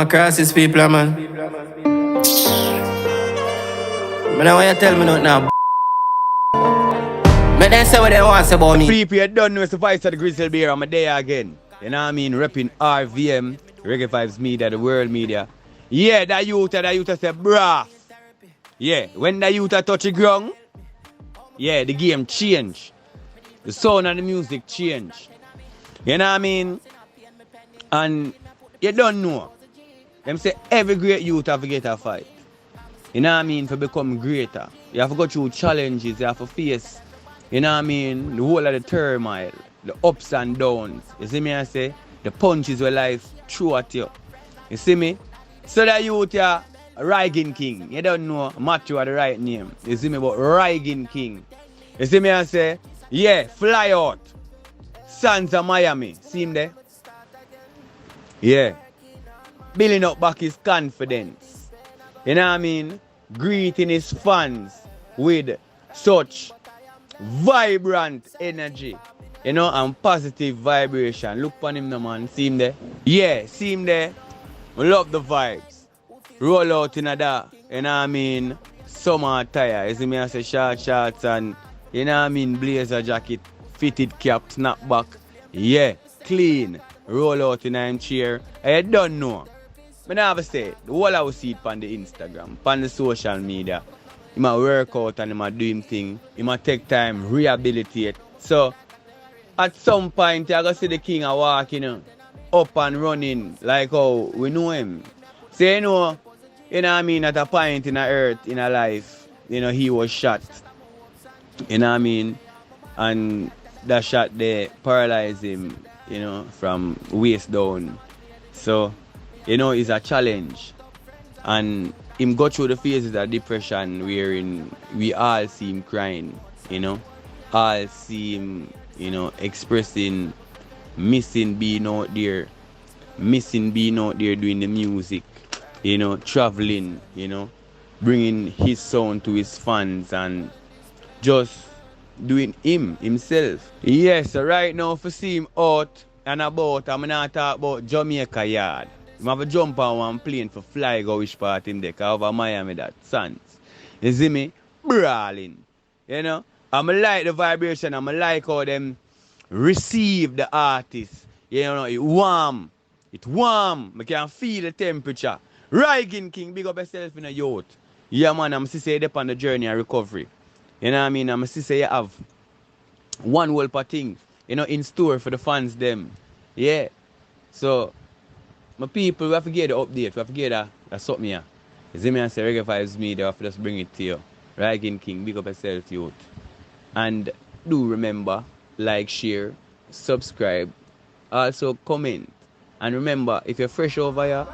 Across these people, man. But now when you tell me nothing now, but then say what they want to say about me. People, you don't know it's the voice of the Gryzzly beer. I'm there again. You know what I mean? Repping RVM, Reggae Vibes Media, the world media. Yeah, that youth say brass. Yeah, when the youth touch the ground, yeah, the game change. The sound and the music change. You know what I mean? And you don't know. Them say every great youth have to get a fight. You know what I mean? To become greater. You have to go through challenges. You have to face, you know what I mean, the whole of the turmoil, the ups and downs. You see me I say? The punches where life threw at you. You see me? So that youth are Rygin King. You don't know Matthew are the right name. You see me? But Rygin King. You see me I say? Yeah, fly out. Sandz of Miami. See him there? Yeah. Building up back his confidence. You know what I mean? Greeting his fans with such vibrant energy. You know, and positive vibration. Look upon him now, man. See him there? Yeah, see him there? We love the vibes. Roll out in that. You know what I mean? Summer attire. You see me I say short shorts and, you know what I mean, blazer jacket, fitted cap, snapback. Yeah, clean. Roll out in a chair. I don't know. I never say, the whole I will see it on the Instagram, on the social media. He might work out and he might do him thing. He might take time, rehabilitate. So, at some point, you're going to see the king a walk, you know, up and running like how we know him. So, you know what I mean, at a point in the earth, in a life, you know, he was shot. You know what I mean? And that shot there paralyzed him, you know, from waist down. So, you know, it's a challenge. And him go through the phases of depression wherein we all see him crying, you know. All see him, you know, expressing, missing being out there doing the music, you know, traveling, you know, bringing his sound to his fans and just doing himself. Yes, right now for see him out and about, I'm not talking about Jamaica yard. I have to jump on one plane for fly go which part him there, over Miami that Sandz. You see me? Brawling. You know? I like the vibration, I like how them receive the artist. You know, it warm. It warm. I can feel the temperature. Rygin King, big up yourself in a youth. Yeah man, I'm still say they're on the journey of recovery. You know what I mean? I'm still say you have one whole part thing, you know, in store for the fans them. Yeah. So my people, we have to get the update. We have to get that something here. You see me and say Reggae Vibes Media, we have to just bring it to you. Rygin King, big up yourself, youth. And do remember, like, share, subscribe, also comment. And remember, if you're fresh over here,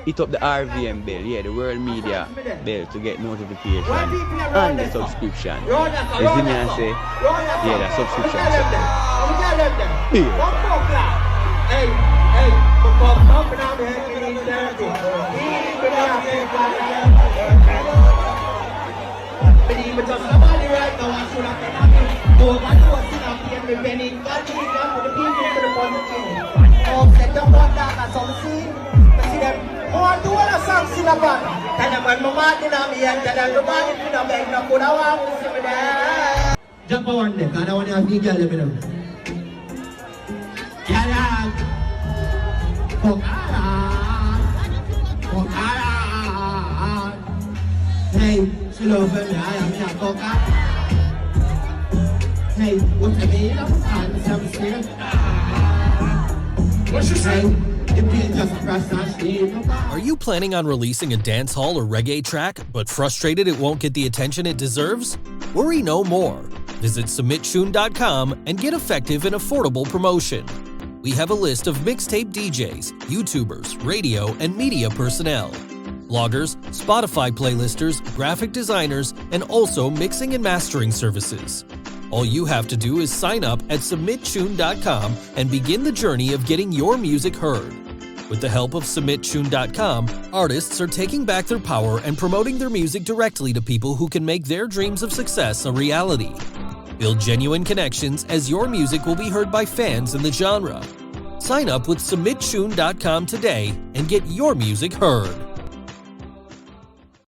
hit up the RVM bell, yeah, the world media bell to get notification and the subscription. You see me and say, yeah, the subscription. Jump on there, because I want to have big girl, let me know. Hey, she love me, I am your coca. Hey, what I mean? I'm some serious. What she say? Are you planning on releasing a dancehall or reggae track, but frustrated it won't get the attention it deserves? Worry no more. Visit submitchoon.com and get effective and affordable promotion. We have a list of mixtape DJs, YouTubers, radio, and media personnel, bloggers, Spotify playlisters, graphic designers, and also mixing and mastering services. All you have to do is sign up at submitchoon.com and begin the journey of getting your music heard. With the help of submitchoon.com, artists are taking back their power and promoting their music directly to people who can make their dreams of success a reality. Build genuine connections as your music will be heard by fans in the genre. Sign up with SubmitChoon.com today and get your music heard.